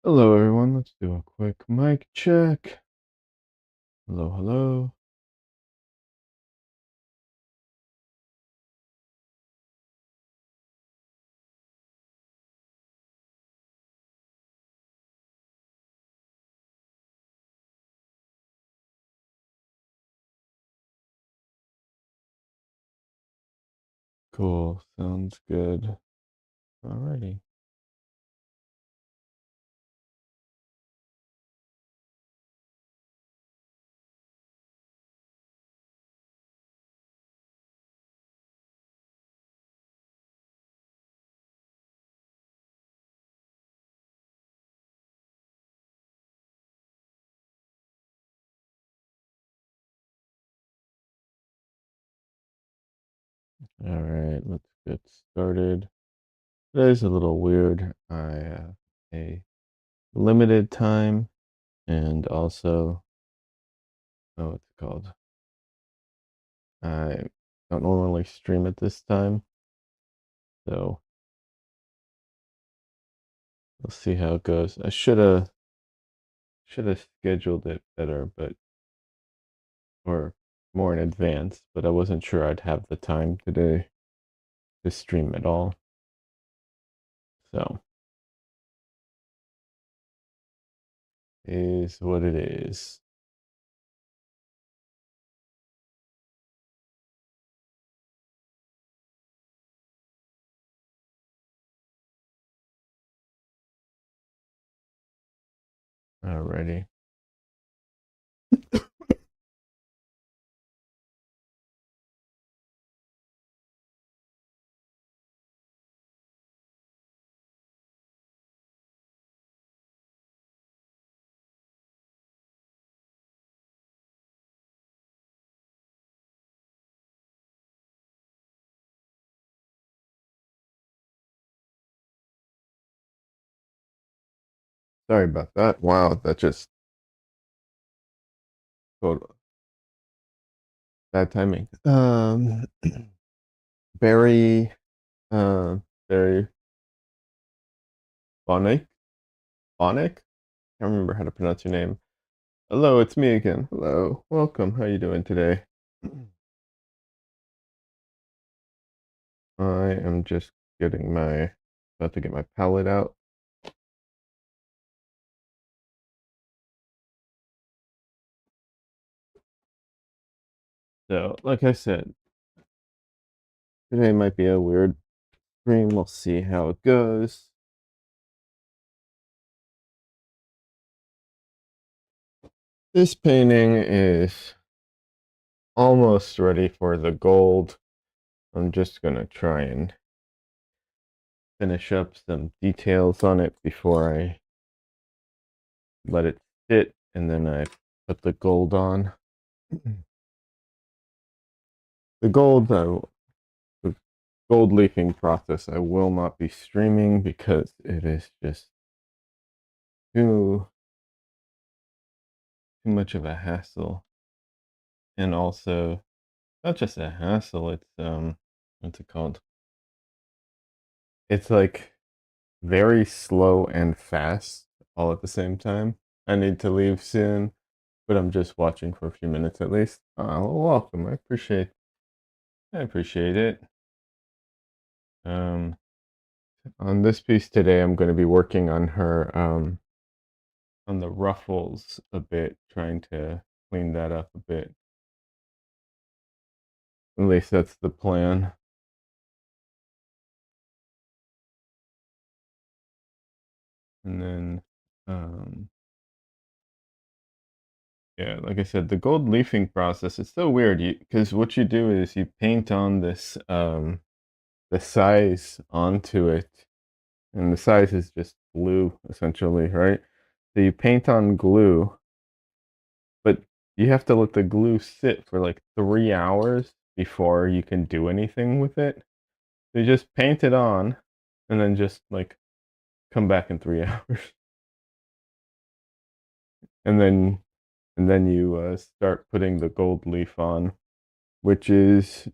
Hello, everyone. Let's do a quick mic check. Hello, hello. Cool. Sounds good. Alrighty. All right, let's get started. Today's a little weird. I have a limited time and also, oh, what's it called? I don't normally stream at this time, so we'll see how it goes. I should have scheduled it better, but or more in advance, but I wasn't sure I'd have the time today to stream at all. So is what it is. Alrighty. Sorry about that. Wow, that just total bad timing. Barry, Barry Bonick, Bonick. Can't remember how to pronounce your name. Hello, it's me again. Hello, welcome. How you doing today? I am just getting my about to get my palette out. So, like I said, today might be a weird stream. We'll see how it goes. This painting is almost ready for the gold. I'm just gonna try and finish up some details on it before I let it sit, and then I put the gold on. The gold, the gold leafing process, I will not be streaming because it is just too much of a hassle, and also not just a hassle. It's what's it called? It's like very slow and fast all at the same time. I need to leave soon, but I'm just watching for a few minutes at least. Well, welcome. I appreciate it. Um, on this piece today, I'm going to be working on her on the ruffles a bit, trying to clean that up a bit. At least that's the plan. And then, yeah, like I said, the gold leafing process, it's so weird because what you do is you paint on this the size onto it, and the size is just glue essentially, right? So you paint on glue, but you have to let the glue sit for like 3 hours before you can do anything with it. So you just paint it on and then just like come back in 3 hours. And then you start putting the gold leaf on, which is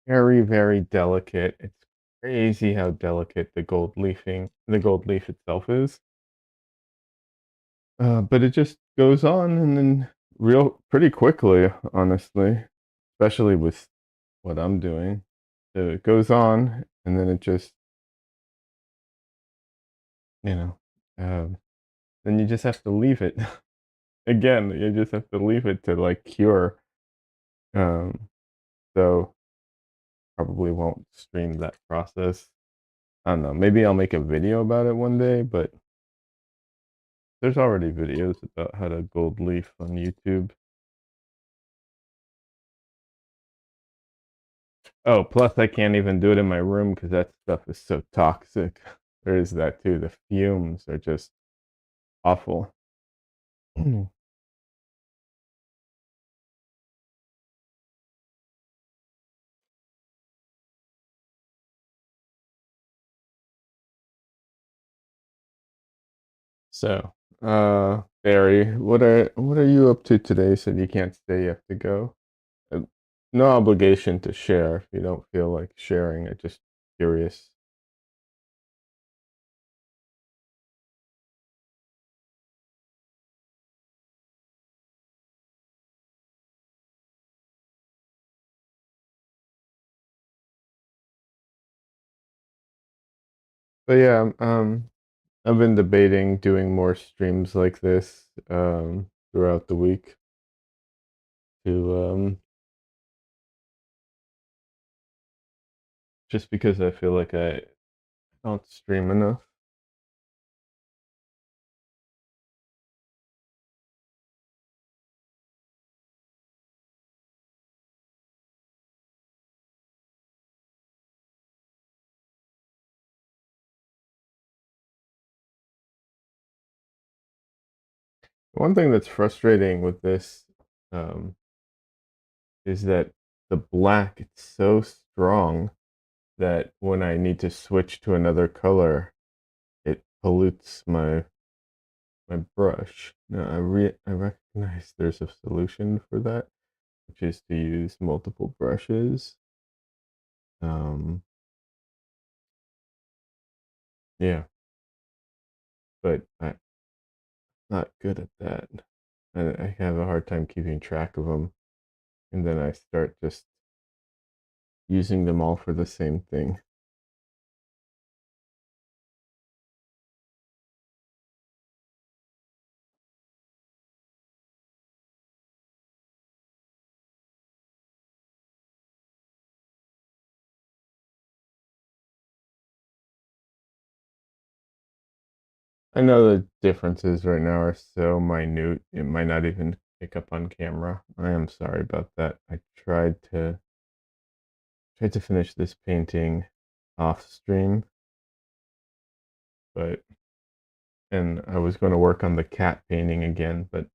very, very delicate. It's crazy how delicate the gold leaf itself is. But it just goes on and then real pretty quickly, honestly, especially with what I'm doing. So it goes on and then it just, you know, then you just have to leave it. Again, you just have to leave it to like cure. Um, so probably won't stream that process. I don't know. Maybe I'll make a video about it one day, but there's already videos about how to gold leaf on YouTube. Oh, plus I can't even do it in my room because that stuff is so toxic. There is that too. The fumes are just awful. So, Barry, what are you up to today? Said you can't stay, you have to go. Uh, No obligation to share if you don't feel like sharing. I'm just curious. But yeah, I've been debating doing more streams like this throughout the week to just because I feel like I don't stream enough. One thing that's frustrating with this um, is that the black it's so strong that when I need to switch to another color, it pollutes my brush. Now I recognize there's a solution for that, which is to use multiple brushes. Um, yeah, but I'm not good at that. I have a hard time keeping track of them, and then I start just using them all for the same thing. I know the differences right now are so minute, it might not even pick up on camera. I am sorry about that. I tried to finish this painting off stream, but and I was going to work on the cat painting again, but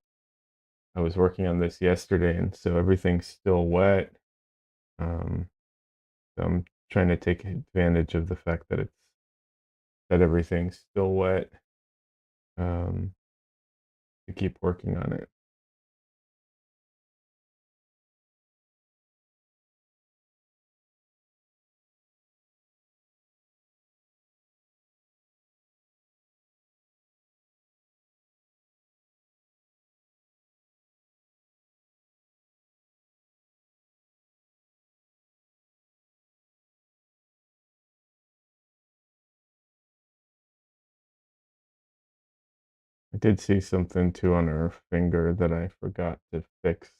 I was working on this yesterday, and so everything's still wet. Um, so I'm trying to take advantage of the fact that everything's still wet um, to keep working on it. I did see something too on her finger that I forgot to fix,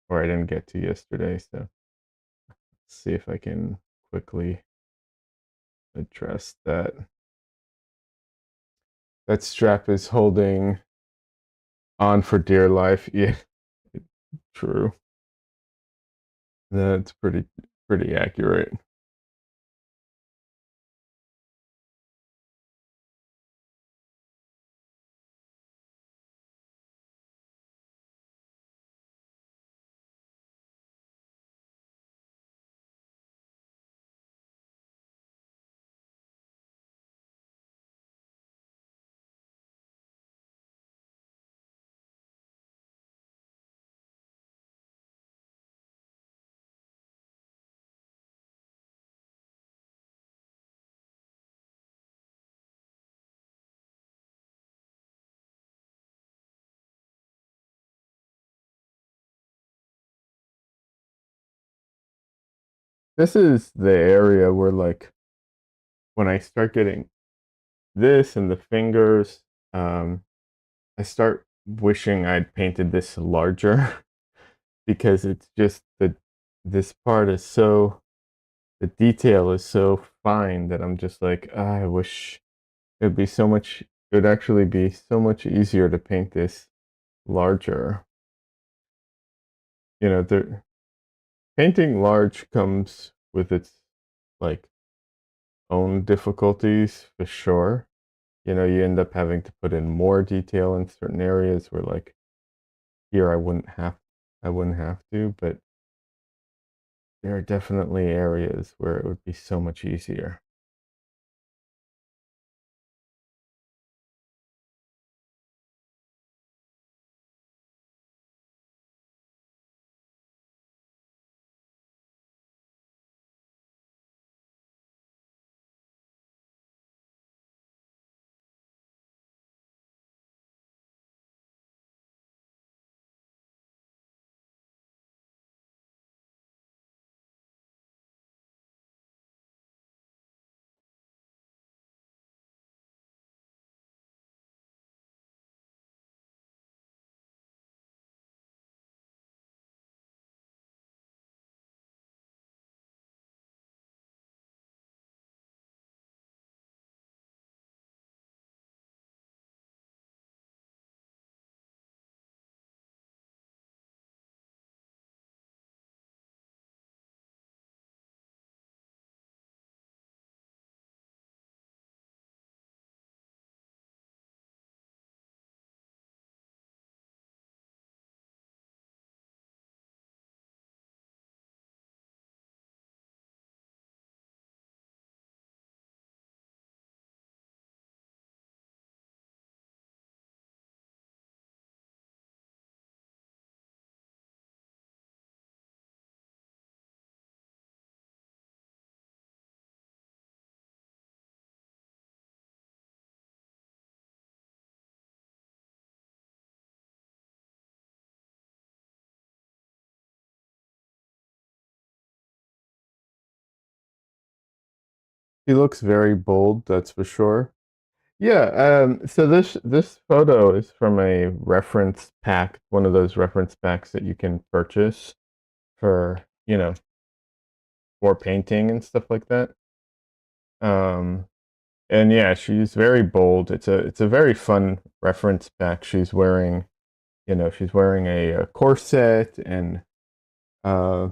or I didn't get to yesterday. So let's see if I can quickly address that. That strap is holding on for dear life. Yeah, true. That's pretty accurate. this is the area where, like, when I start getting this and the fingers, um, I start wishing I'd painted this larger because it's just that this part is so the detail is so fine that I'm just like, "Ah, I wish it'd be so much it would actually be so much easier to paint this larger." You know, the painting large comes with its, like, own difficulties for sure. You know, you end up having to put in more detail in certain areas where, like, here I wouldn't have to, but there are definitely areas where it would be so much easier. He looks very bold, that's for sure. Yeah, so this photo is from a reference pack, one of those reference packs that you can purchase for, you know, for painting and stuff like that. Um, and yeah, she's very bold. It's a very fun reference pack. She's wearing, you know, she's wearing a corset and uh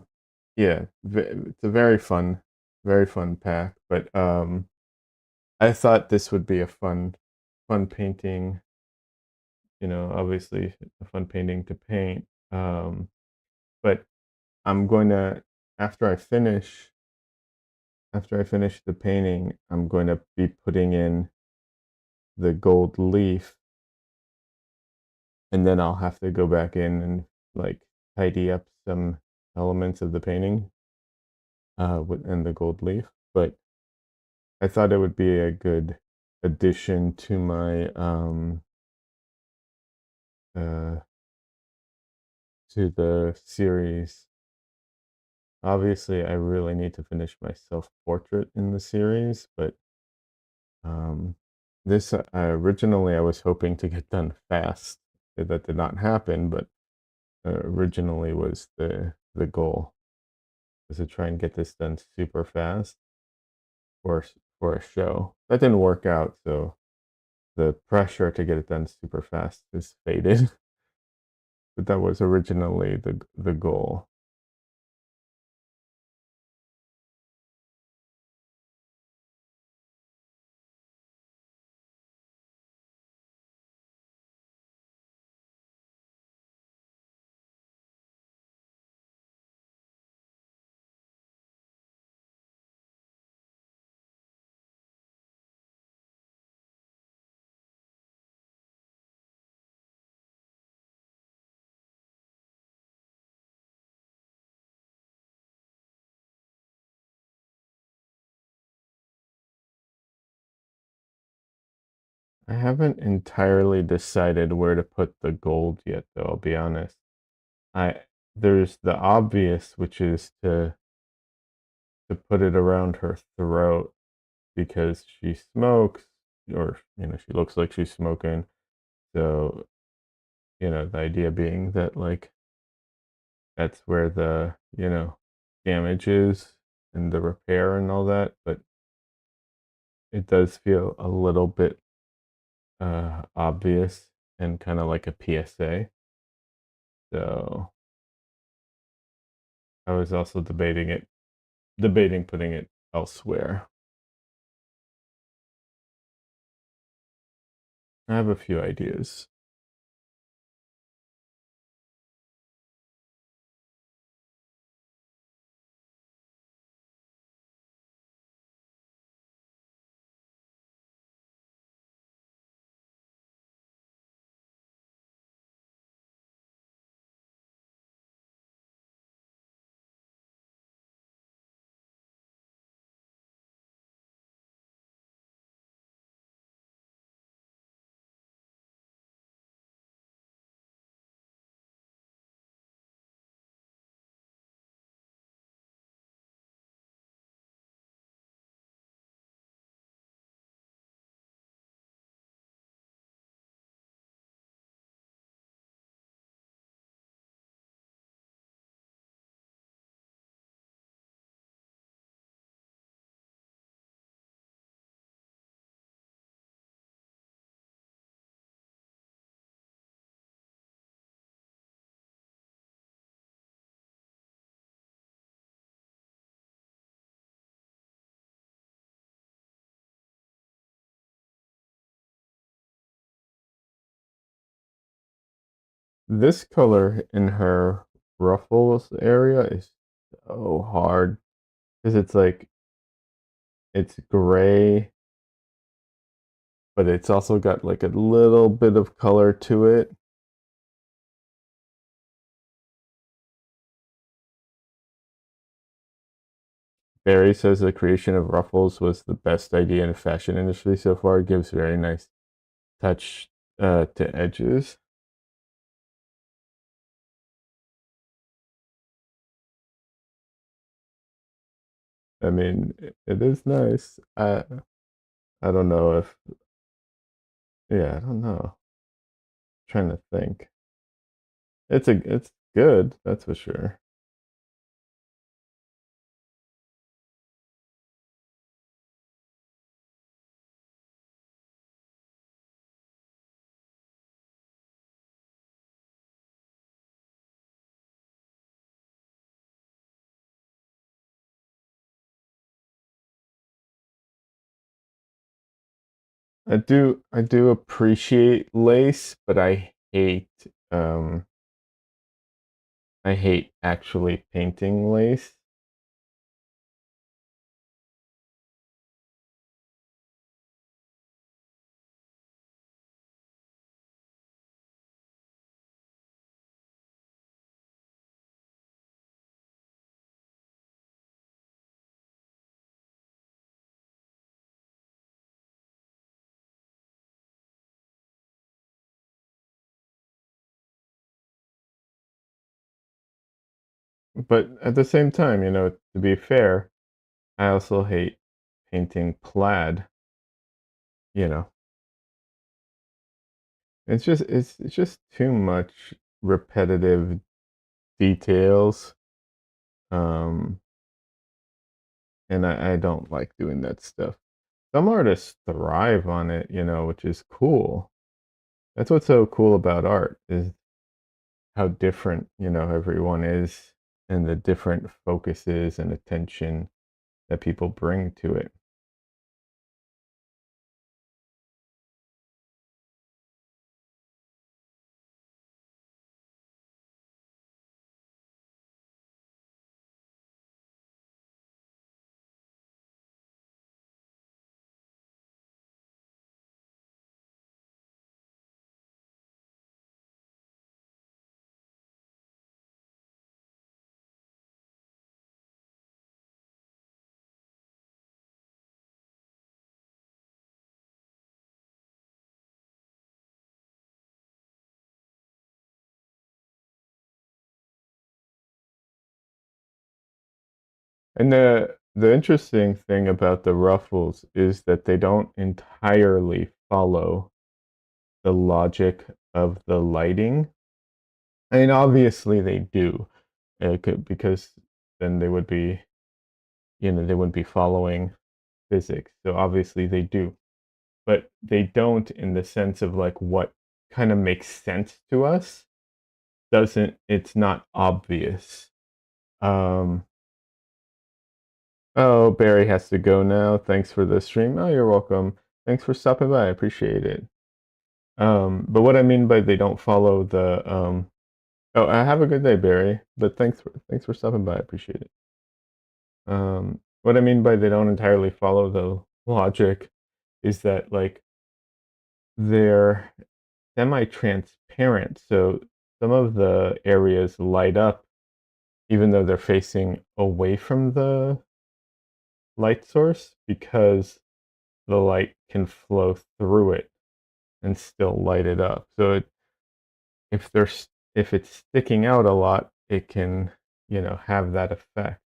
yeah, it's a very fun pack. But I thought this would be a fun painting, you know, obviously a fun painting to paint. But I'm going to after I finish after I finish the painting, I'm going to be putting in the gold leaf, and then I'll have to go back in and, like, tidy up some elements of the painting within the gold leaf. But I thought it would be a good addition uh, to the series. Obviously, I really need to finish my self-portrait in the series, but um, this originally I was hoping to get done fast. That did not happen, but originally was the goal was to try and get this done super fast for a show. That didn't work out, so the pressure to get it done super fast is faded. But that was originally the goal. I haven't entirely decided where to put the gold yet, though, I'll be honest. I There's the obvious, which is to to put it around her throat because she smokes, or she looks like she's smoking. So the idea being that like that's where the damage is and the repair and all that, but it does feel a little bit obvious and kind of like a PSA. So I was also debating putting it elsewhere. I have a few ideas. This color in her ruffles area is so hard because it's like it's gray, but it's also got like a little bit of color to it. Barry says the creation of ruffles was the best idea in the fashion industry so far. It gives very nice touch to edges. I mean, it is nice. I don't know if yeah, I don't know. Trying to think. It's good, that's for sure. I do appreciate lace, but I hate actually painting lace. But at the same time, to be fair, I also hate painting plaid, you know. It's just too much repetitive details. Um and I don't like doing that stuff. Some artists thrive on it, which is cool. That's what's so cool about art is how different, everyone is and the different focuses and attention that people bring to it. And the interesting thing about the ruffles is that they don't entirely follow the logic of the lighting. I mean, obviously they do, because then they would be, they wouldn't be following physics. So obviously they do, but they don't in the sense of like what kind of makes sense to us. Doesn't It's not obvious. Um, oh, Barry has to go now. Thanks for the stream. Oh, you're welcome. Thanks for stopping by. I appreciate it. But what I mean by they don't follow the oh, have a good day, Barry. But thanks for stopping by. I appreciate it. What I mean by they don't entirely follow the logic is that like they're semi-transparent, so some of the areas light up even though they're facing away from the light source because the light can flow through it and still light it up. So if there's if it's sticking out a lot, it can have that effect,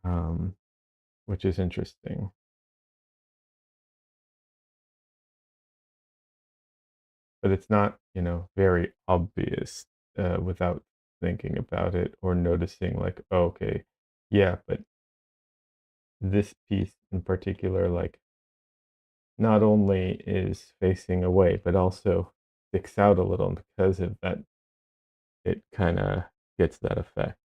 um, which is interesting. But it's not very obvious without thinking about it or noticing like, oh, okay, yeah, but this piece in particular, like, not only is facing away, but also sticks out a little, and because of that, it kind of gets that effect.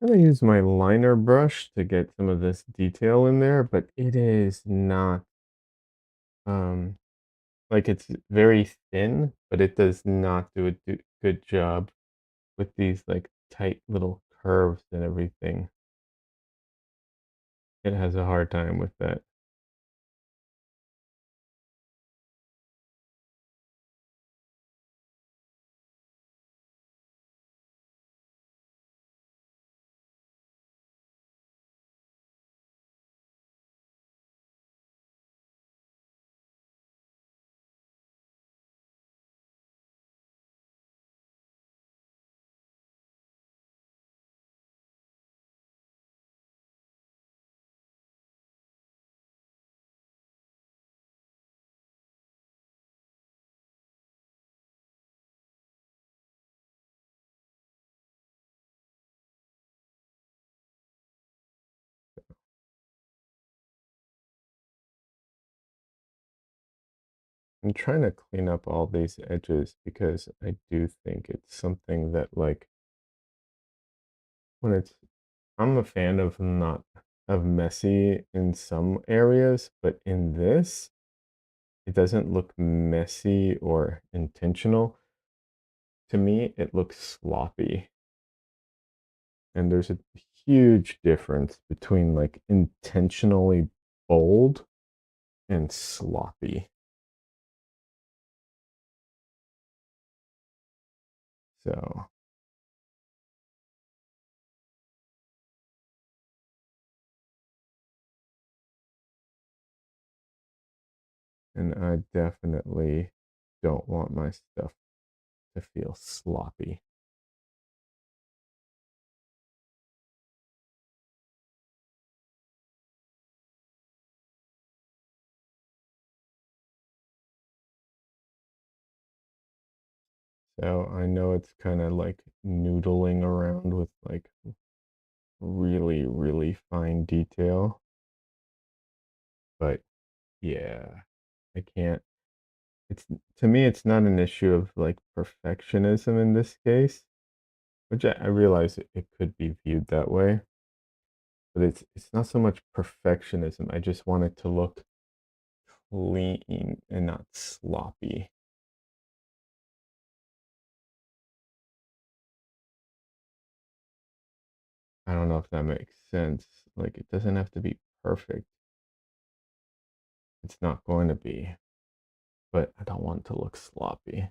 I'm gonna use my liner brush to get some of this detail in there, but it is not um like it's very thin, but it does not do a good job with these like tight little curves and everything. It has a hard time with that. I'm trying to clean up all these edges because I do think it's something that, like, when it's I'm a fan of not of messy in some areas, but in this, it doesn't look messy or intentional. To me, it looks sloppy. And there's a huge difference between like intentionally bold and sloppy. So, and I definitely don't want my stuff to feel sloppy. So I know it's kind of like noodling around with like really, really fine detail, but yeah, I can't. It's to me, it's not an issue of like perfectionism in this case, which I realize it could be viewed that way, but it's not so much perfectionism. I just want it to look clean and not sloppy. I don't know if that makes sense. Like it doesn't have to be perfect. It's not going to be, but I don't want it to look sloppy.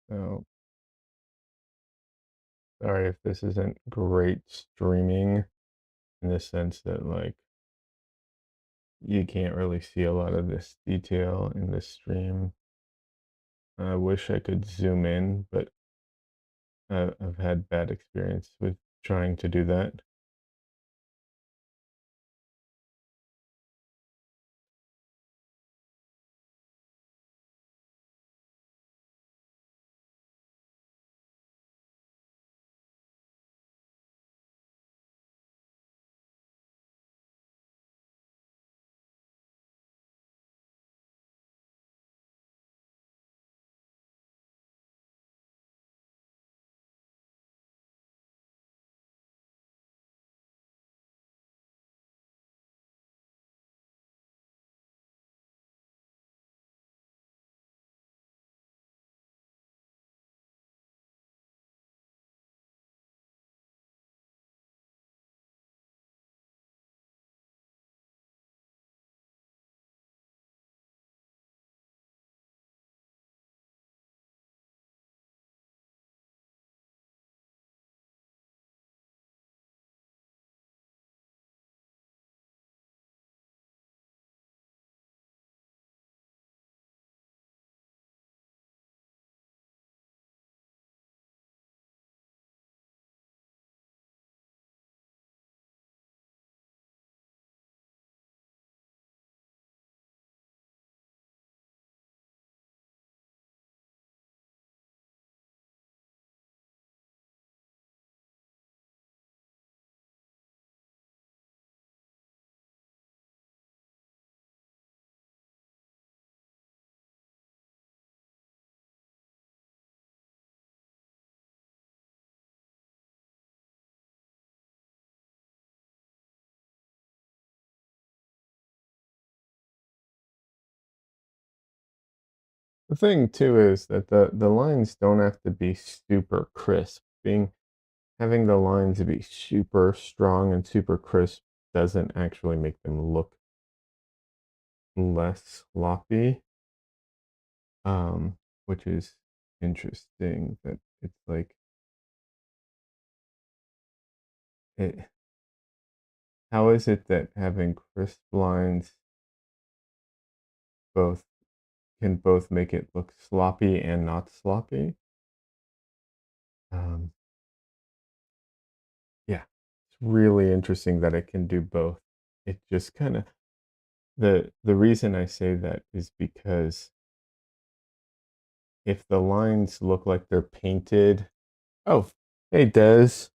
So sorry if this isn't great streaming in the sense that like you can't really see a lot of this detail in the stream. I wish I could zoom in, but I've had bad experience with trying to do that. The thing too is that the lines don't have to be super crisp. Being having the lines be super strong and super crisp doesn't actually make them look less sloppy, um, which is interesting that it's like it, how is it that having crisp lines both can both make it look sloppy and not sloppy? Um, yeah, it's really interesting that it can do both. It just kind of the reason I say that is because if the lines look like they're painted. Oh, hey Des.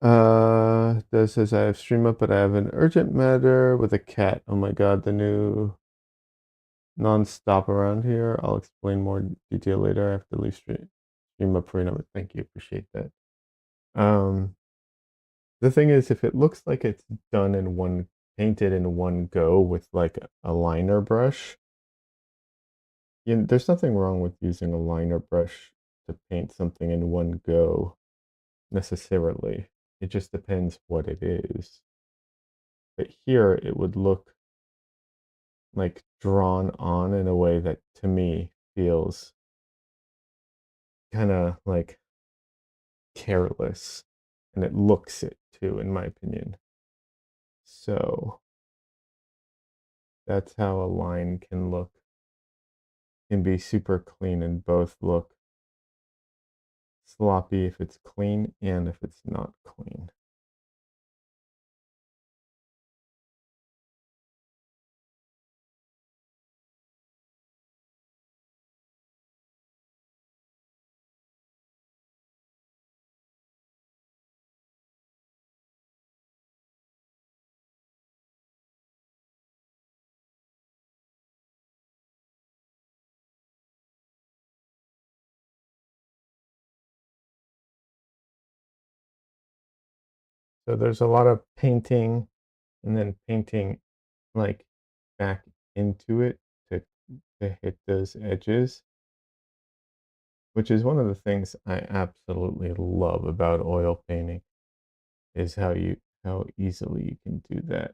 Des says I have stream up, but I have an urgent matter with a cat. Oh my god, the new non-stop around here. I'll explain more detail later. I have to leave stream up for a number. Thank you, appreciate that. Um, the thing is, if it looks like it's done in one, painted in one go with like a liner brush, there's nothing wrong with using a liner brush to paint something in one go necessarily. It just depends what it is. But here it would look like drawn on in a way that to me feels kind of like careless. And it looks it too, in my opinion. So that's how a line can look, can be super clean and both look sloppy if it's clean and if it's not clean. So there's a lot of painting and then painting like back into it to hit those edges, which is one of the things I absolutely love about oil painting is how easily you can do that.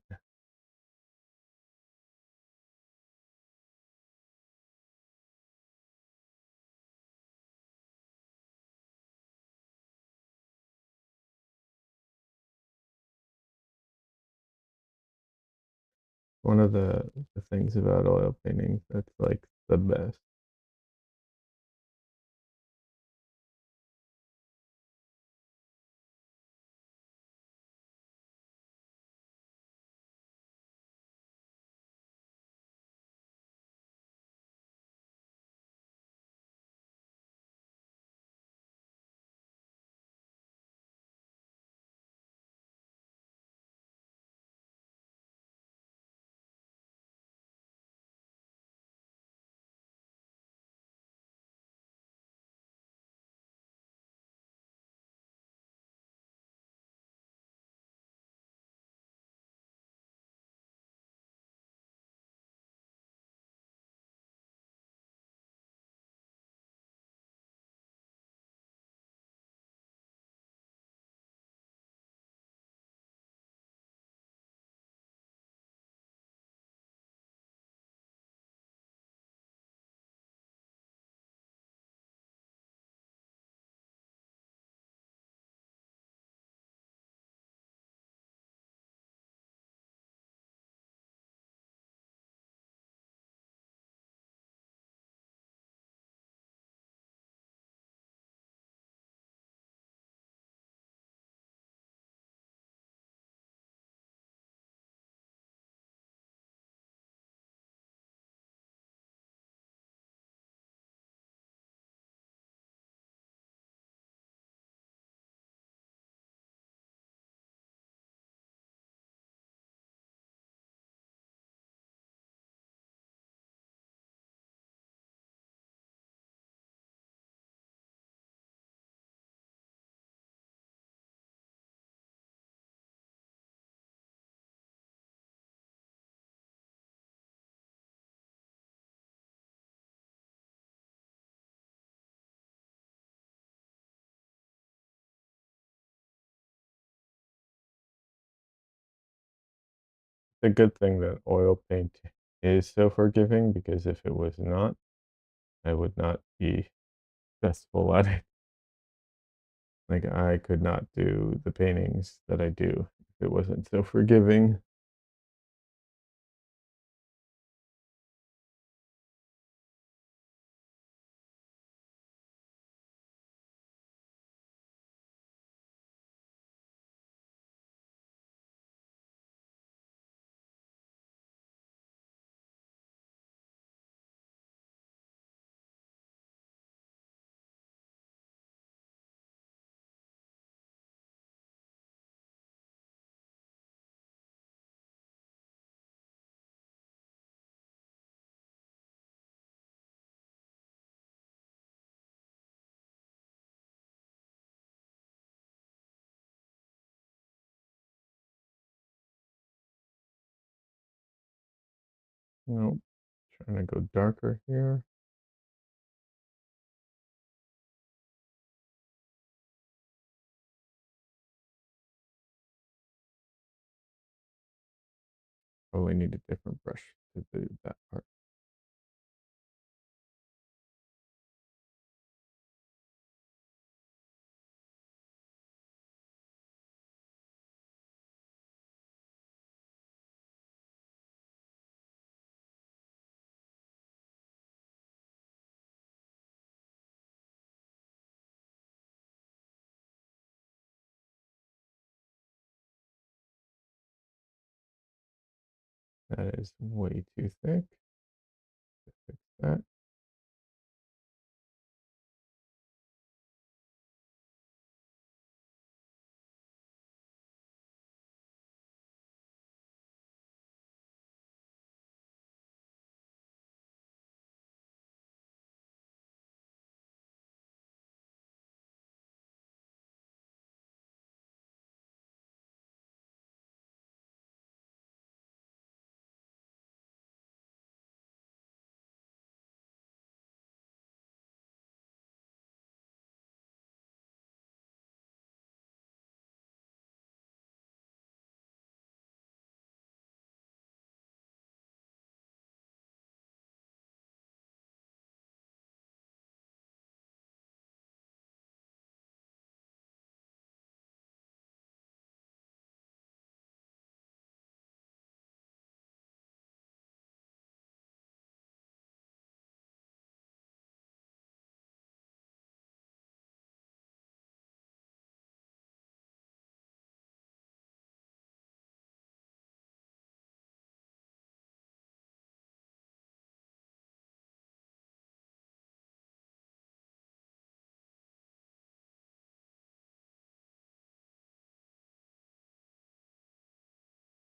One of the things about oil painting that's like the best. a good thing that oil paint is so forgiving, because if it was not, I would not be successful at it. Like, I could not do the paintings that I do if it wasn't so forgiving. Nope, trying to go darker here. Probably need a different brush to do that part. That is way too thick. Fix that.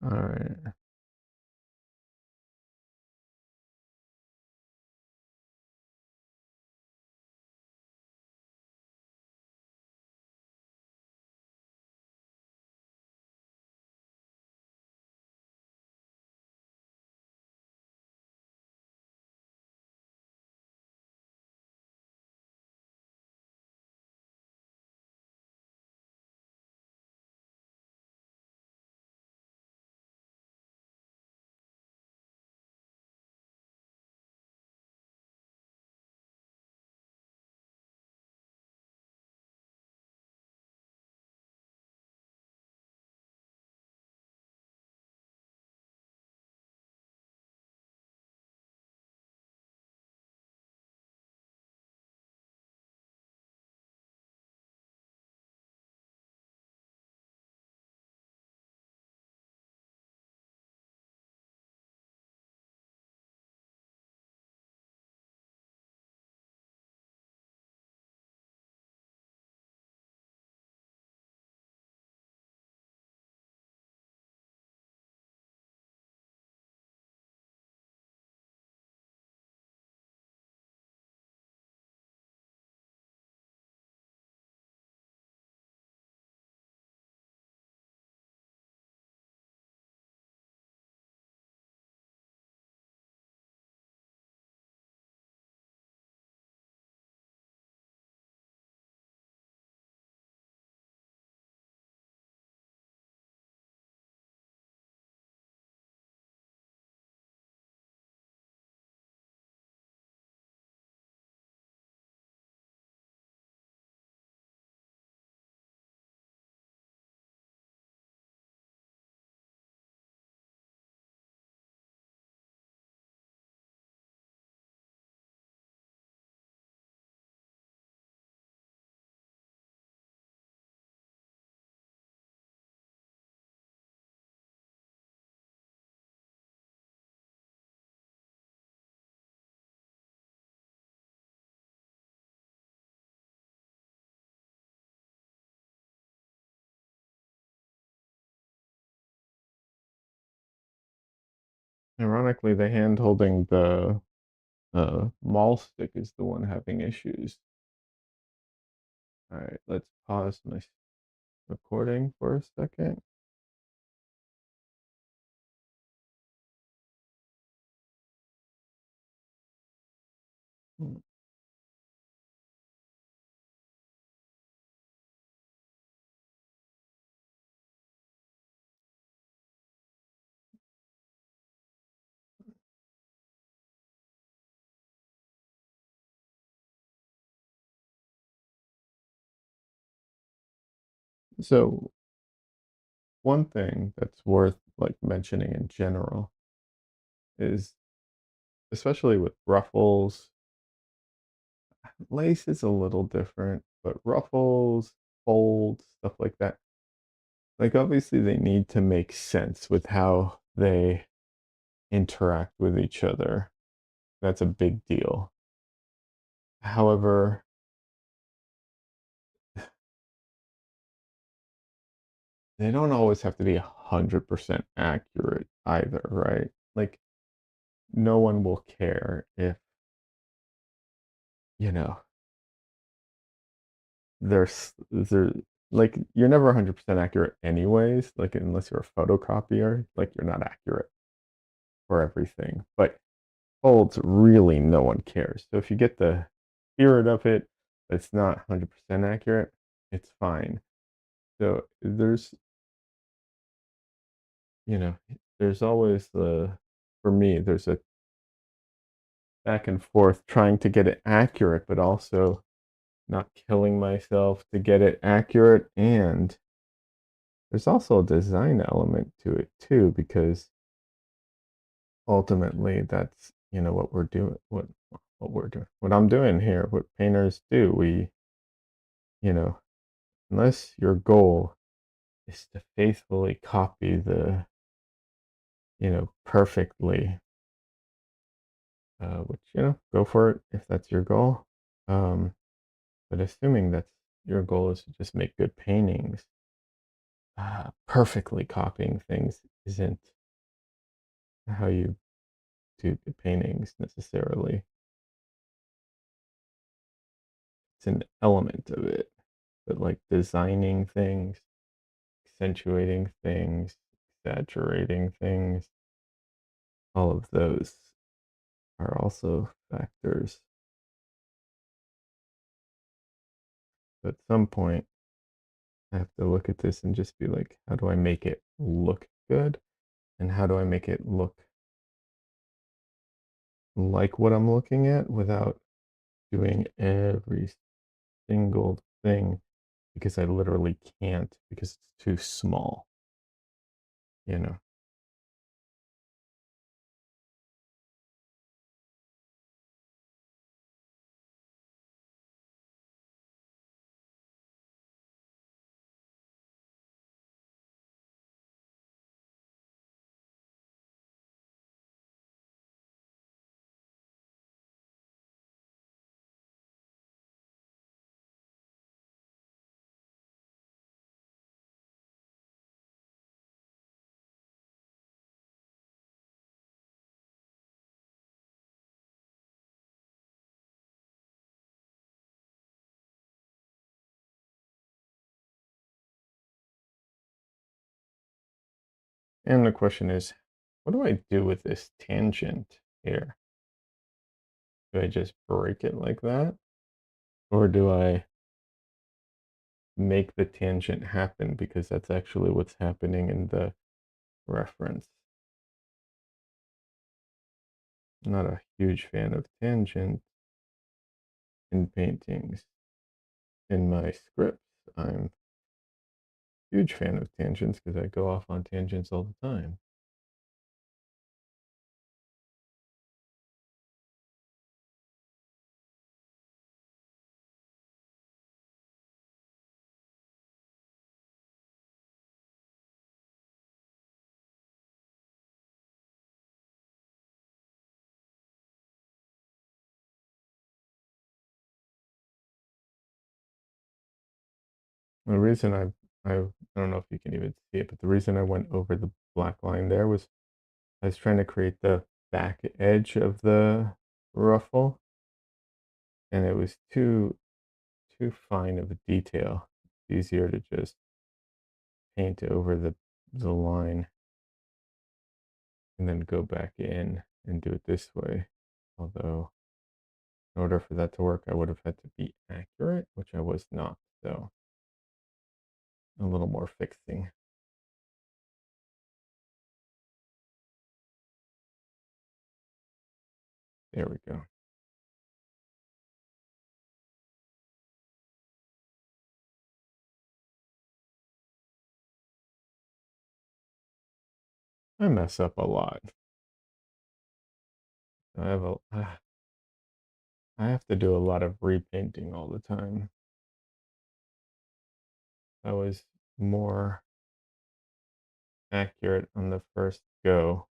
All right. Ironically, the hand holding the mall stick is the one having issues. All right, let's pause my recording for a second. So one thing that's worth like mentioning in general is, especially with ruffles, lace is a little different, but ruffles, folds, stuff like that, like obviously they need to make sense with how they interact with each other. That's a big deal. However, they don't always have to be 100% accurate either, right? Like, no one will care if, you know, they're like, you're never 100% accurate anyways, like, unless you're a photocopier, like, you're not accurate for everything. But folds, really, no one cares. So if you get the spirit of it, but it's not 100% accurate, it's fine. So you know, there's always for me, there's a back and forth trying to get it accurate, but also not killing myself to get it accurate. And there's also a design element to it too, because ultimately that's, what we're doing, what we're doing, what I'm doing here, what painters do. You know, unless your goal is to faithfully copy perfectly, which, go for it if that's your goal. But assuming that's your goal is to just make good paintings, perfectly copying things isn't how you do good paintings necessarily. It's an element of it, but like designing things, accentuating things, exaggerating things, all of those are also factors. So at some point, I have to look at this and just be like, how do I make it look good? And how do I make it look like what I'm looking at without doing every single thing, because I literally can't, because it's too small, you know. And the question is, what do I do with this tangent here? Do I just break it like that? Or do I make the tangent happen, because that's actually what's happening in the reference? I'm not a huge fan of tangents in paintings. In my scripts, I'm a huge fan of tangents because I go off on tangents all the time. The reason I don't know if you can even see it, but the reason I went over the black line there was I was trying to create the back edge of the ruffle, and it was too fine of a detail. It's easier to just paint over the line and then go back in and do it this way. Although, in order for that to work, I would have had to be accurate, which I was not. So, a little more fixing. There we go. I mess up a lot. I have a, I have to do a lot of repainting all the time. I was more accurate on the first go.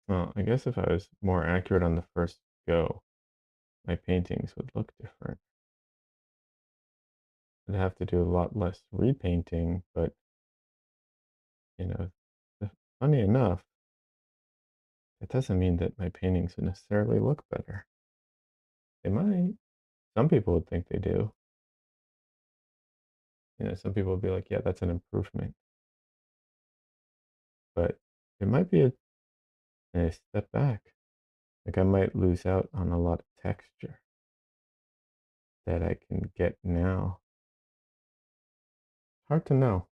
Well, I guess if I was more accurate on the first go, my paintings would look different. I'd have to do a lot less repainting, but you know, funny enough, it doesn't mean that my paintings would necessarily look better. They might. Some people would think they do. Some people would be like, yeah, that's an improvement. But it might be a step back. Like I might lose out on a lot of texture that I can get now. Hard to know.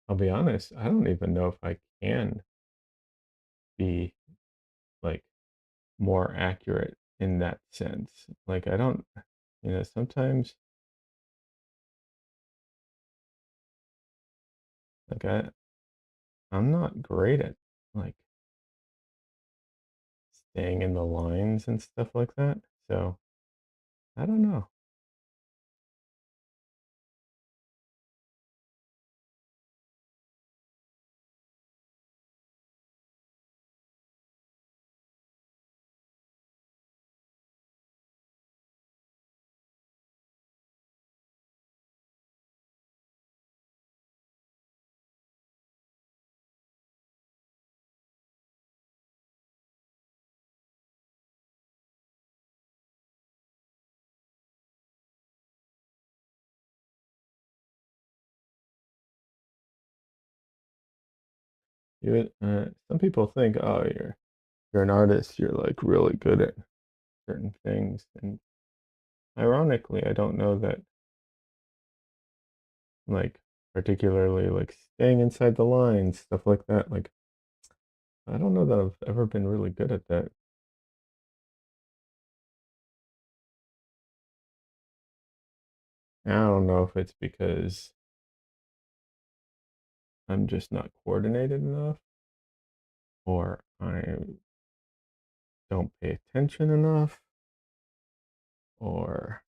I'll be honest, I don't even know if I can be like more accurate in that sense. Like I don't, sometimes like I'm not great at like staying in the lines and stuff like that. So I don't know. Some people think, oh, you're an artist. You're like really good at certain things, and ironically, I don't know that like particularly like staying inside the lines, stuff like that. Like I don't know that I've ever been really good at that. And I don't know if it's because I'm just not coordinated enough or I don't pay attention enough or,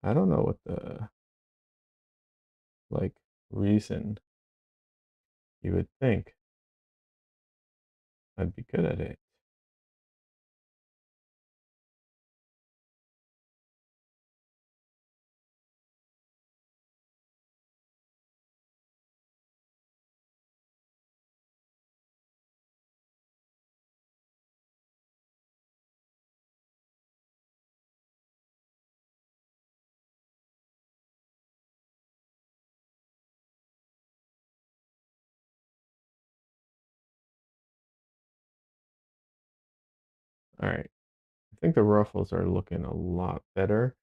I don't know what the like reason you would think I'd be good at it. All right. I think the ruffles are looking a lot better.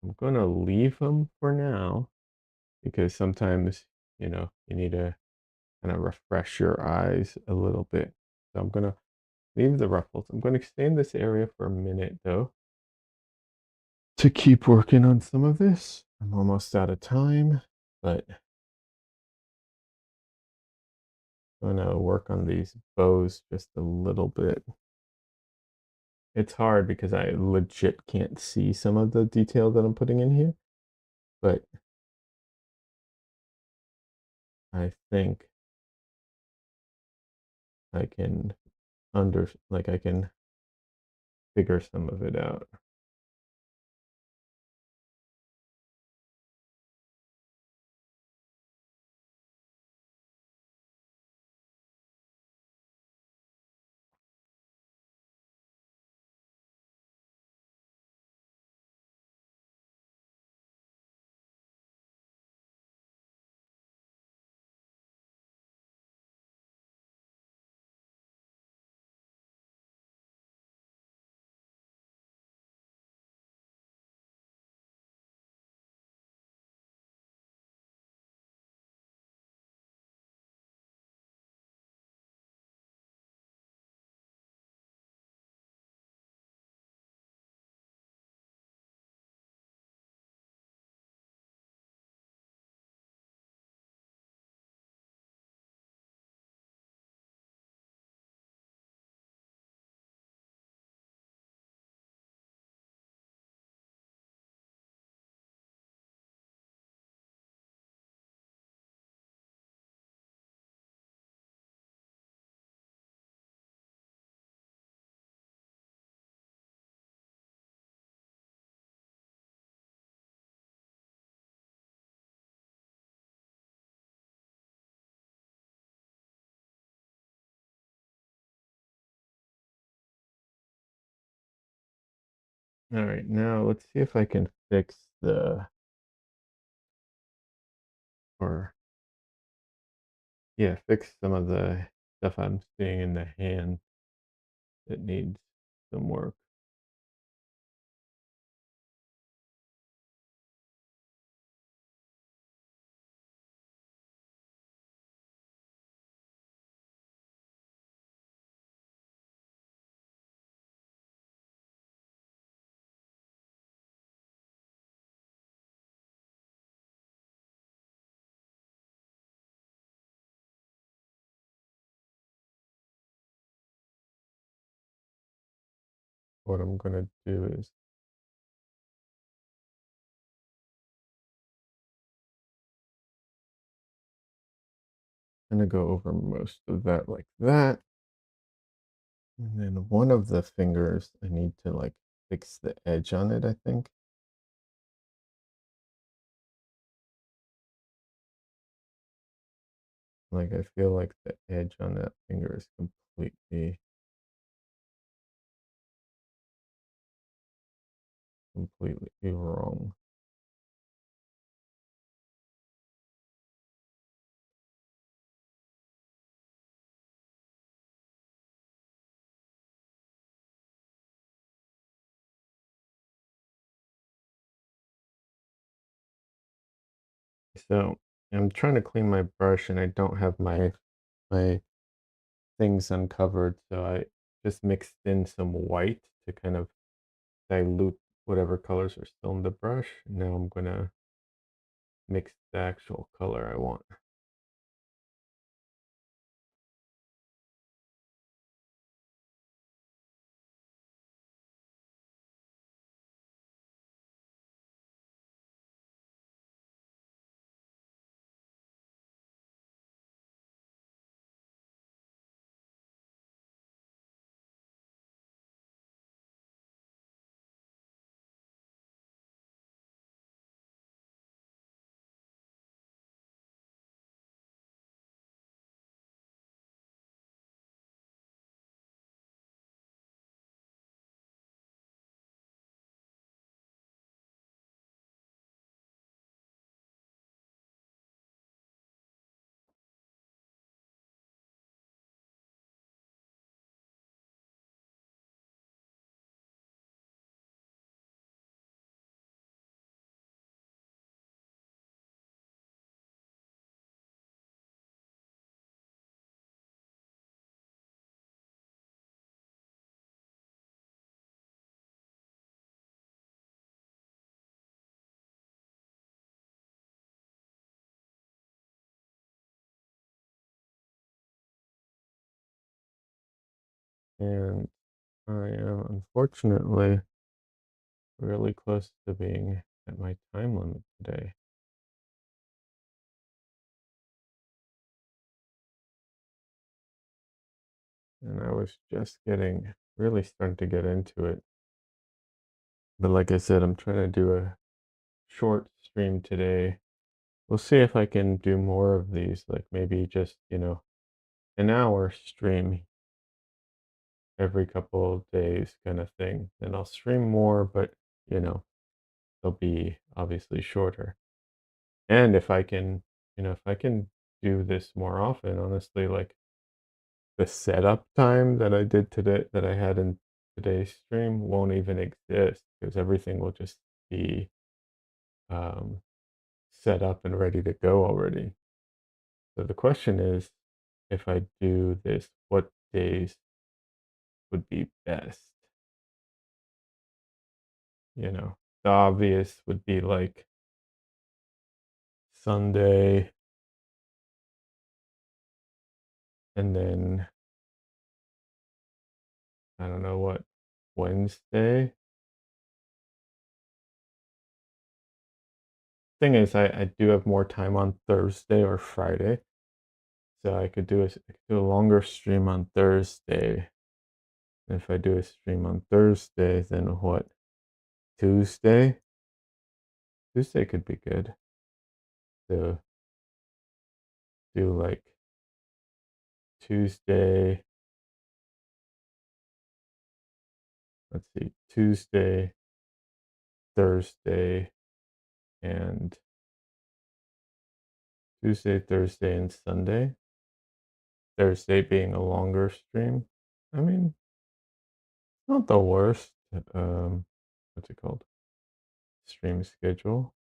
I'm gonna leave them for now because sometimes, you need to kind of refresh your eyes a little bit. So I'm gonna leave the ruffles. I'm gonna stay in this area for a minute though to keep working on some of this. I'm almost out of time, but I'm gonna work on these bows just a little bit it's hard because I legit can't see some of the detail that I'm putting in here, but I think I can I can figure some of it out. All right, now let's see if I can fix or yeah, fix some of the stuff I'm seeing in the hand that needs some work. What I'm gonna do is I'm gonna go over most of that like that. And then one of the fingers, I need to like fix the edge on it, I think. Like I feel like the edge on that finger is completely wrong. So I'm trying to clean my brush and I don't have my things uncovered, so I just mixed in some white to kind of dilute whatever colors are still in the brush. Now I'm gonna mix the actual color I want. And I am unfortunately really close to being at my time limit today. And I was just really starting to get into it. But like I said, I'm trying to do a short stream today. We'll see if I can do more of these, like maybe just, an hour stream every couple of days kind of thing. And I'll stream more, but, you know, they'll be obviously shorter. And if I can do this more often, honestly, like the setup time that I did today, that I had in today's stream won't even exist because everything will just be um, set up and ready to go already. So the question is, if I do this, what days would be best? The obvious would be like Sunday and then I don't know what, Wednesday. Thing is, I do have more time on Thursday or Friday, so I could do a longer stream on Thursday. And if I do a stream on Thursday, then what? Tuesday? Tuesday could be good to do like Tuesday. Let's see, Tuesday, Thursday, and Tuesday, Thursday, and Sunday. Thursday being a longer stream. I mean, not the worst. What's it called? Stream schedule.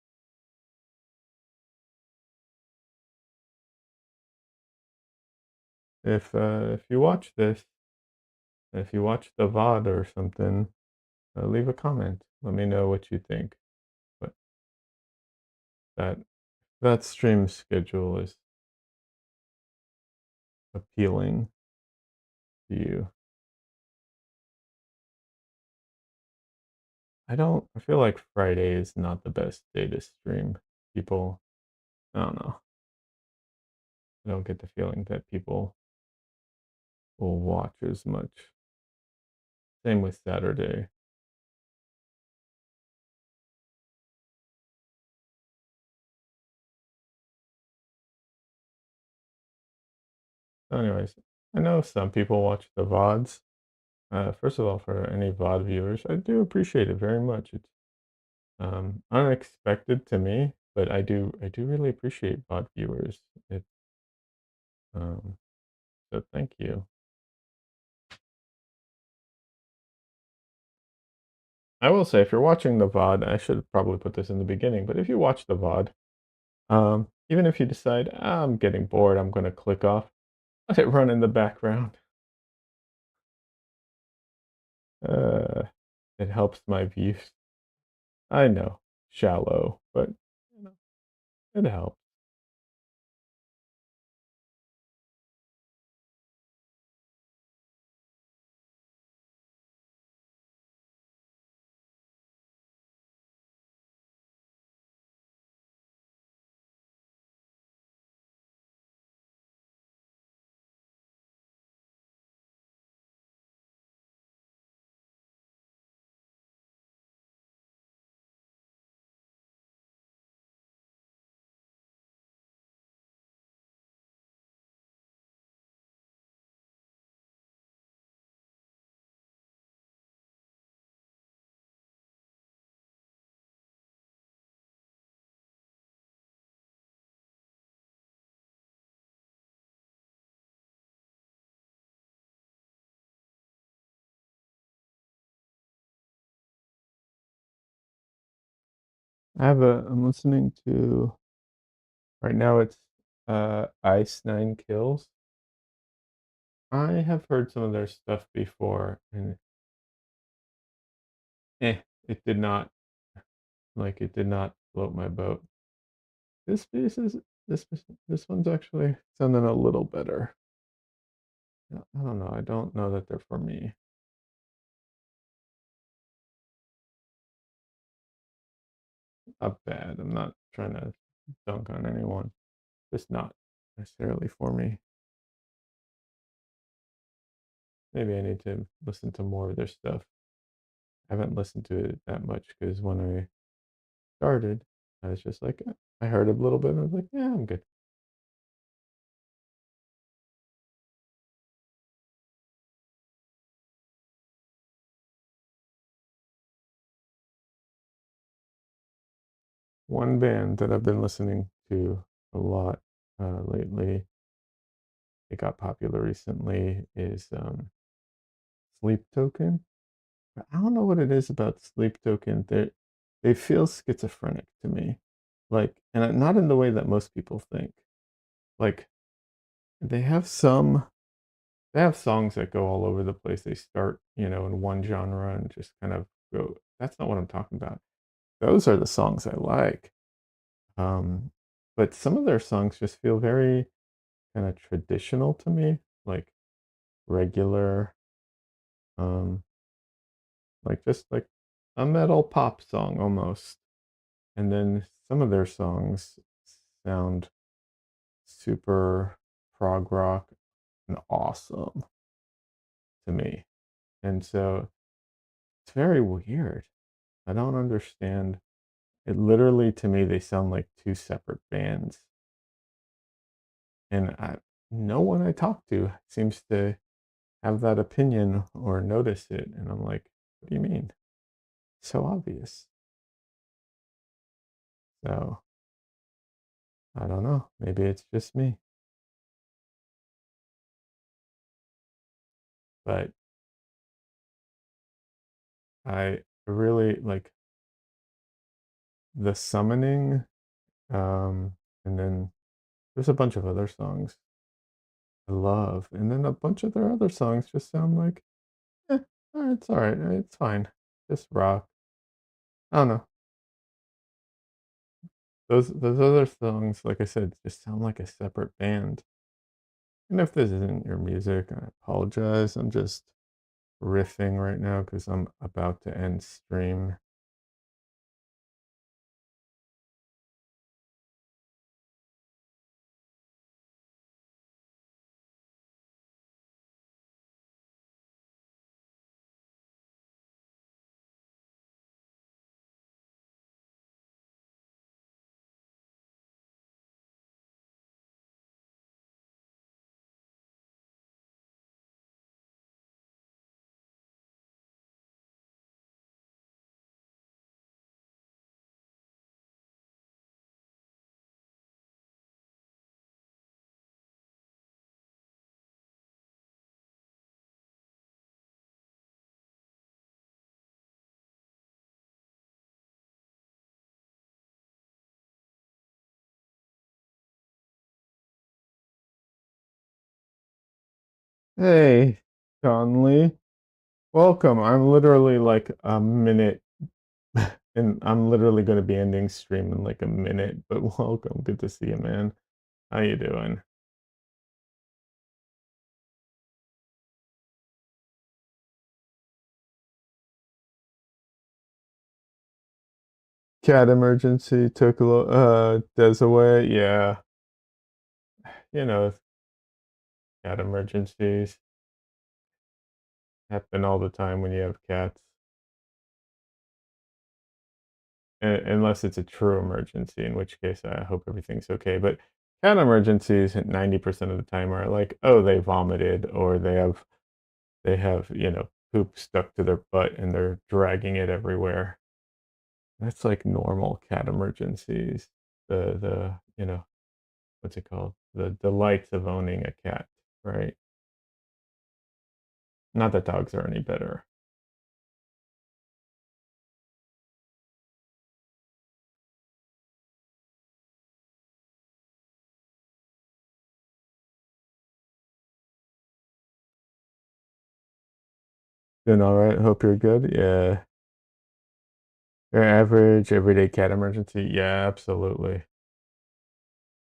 If you watch this, if you watch the VOD or something, leave a comment. Let me know what you think. But that that stream schedule is appealing to you. I feel like Friday is not the best day to stream. People, I don't know. I don't get the feeling that people will watch as much. Same with Saturday. So anyways, I know some people watch the VODs. First of all, for any VOD viewers, I do appreciate it very much. It's unexpected to me, but I do really appreciate VOD viewers. Um, so thank you. I will say, if you're watching the VOD, I should probably put this in the beginning, but if you watch the VOD, even if you decide, I'm getting bored, I'm going to click off, let it run in the background. Uh, it helps my views. I know, shallow, but you know, it helps. I'm listening to, right now it's Ice Nine Kills. I have heard some of their stuff before, and it did not, it did not float my boat. This piece is this one's actually sounding a little better. I don't know. I don't know that they're for me. not bad. I'm not trying to dunk on anyone. Just not necessarily for me. Maybe I need to listen to more of their stuff. I haven't listened to it that much because when I started, I was just like, I heard a little bit and I was like, yeah, I'm good. One band that I've been listening to a lot lately, it got popular recently, is Sleep Token. I don't know what it is about Sleep Token. They feel schizophrenic to me, like, and not in the way that most people think. Like, they have some, they have songs that go all over the place. They start, in one genre and just kind of go. That's not what I'm talking about. Those are the songs I like. Um, but some of their songs just feel very kind of traditional to me, like regular, um, like just like a metal pop song almost. And then some of their songs sound super prog rock and awesome to me. And so it's very weird. I don't understand. It literally, to me, they sound like two separate bands. And no one I talk to seems to have that opinion or notice it. And I'm like, what do you mean? So obvious. So I don't know. Maybe it's just me. But I really like the summoning. And then there's a bunch of other songs I love. And then a bunch of their other songs just sound like, eh, it's all right. It's fine. Just rock. I don't know. Those other songs, like I said, just sound like a separate band. And if this isn't your music, I apologize. I'm just riffing right now because I'm about to end stream. Hey, Conley, welcome. I'm literally like a minute, and I'm literally going to be ending stream in like a minute. But welcome, good to see you, man. How you doing? Cat emergency took Des away. Yeah, you know, cat emergencies happen all the time when you have cats. Unless it's a true emergency, in which case I hope everything's okay. But cat emergencies 90% of the time are like, oh, they vomited or they have, poop stuck to their butt and they're dragging it everywhere. That's like normal cat emergencies. The what's it called? The delights of owning a cat, right? Not that dogs are any better. Doing all right. Hope you're good. Yeah. Your average everyday cat emergency. Yeah, absolutely.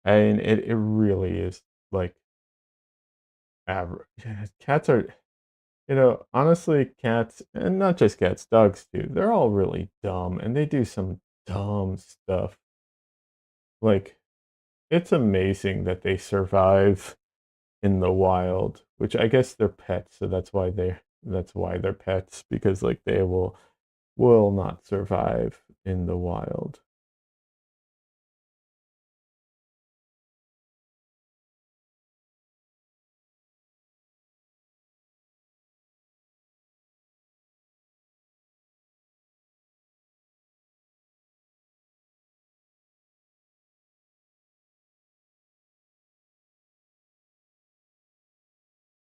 And it really is like average. Yeah, cats are, honestly, cats, and not just cats, dogs too, they're all really dumb and they do some dumb stuff. Like, it's amazing that they survive in the wild, which I guess they're pets, so that's why they're pets, because like they will not survive in the wild.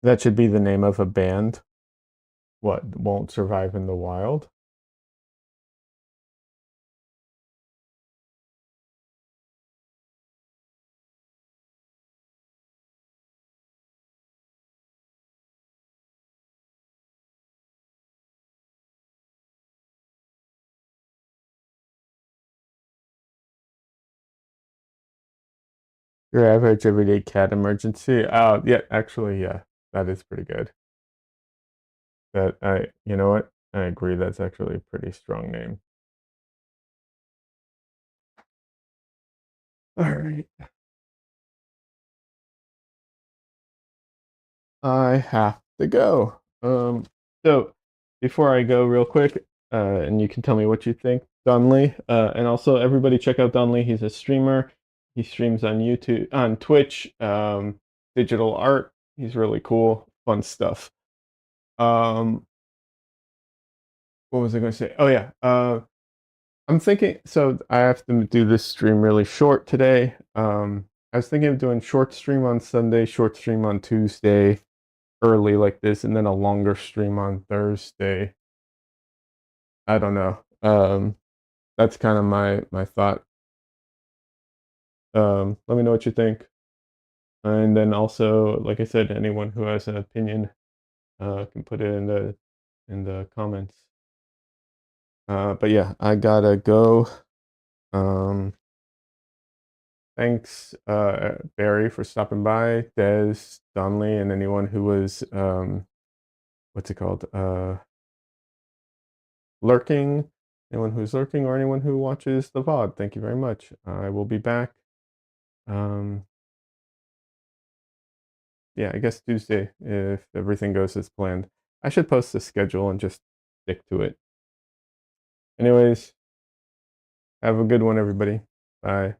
That should be the name of a band. What won't survive in the wild? Your average everyday cat emergency. Oh, yeah, actually, yeah, that is pretty good. You know what? I agree. That's actually a pretty strong name. All right. I have to go. So before I go, real quick, and you can tell me what you think, Donley, and also everybody check out Donley. He's a streamer. He streams on YouTube, on Twitch, digital art. He's really cool, fun stuff. Um, what was I going to say? Oh yeah, I'm thinking. So I have to do this stream really short today. I was thinking of doing short stream on Sunday, short stream on Tuesday, early like this, and then a longer stream on Thursday. I don't know. That's kind of my thought. Let me know what you think, and then also, like I said, anyone who has an opinion can put it in the comments. But yeah, I gotta go. Um, Thanks, Barry, for stopping by, Des, Donley, and anyone who was what's it called? Lurking. Anyone who's lurking or anyone who watches the VOD, thank you very much. I will be back. Um, yeah, I guess Tuesday if everything goes as planned. I should post the schedule and just stick to it. Anyways, have a good one, everybody. Bye.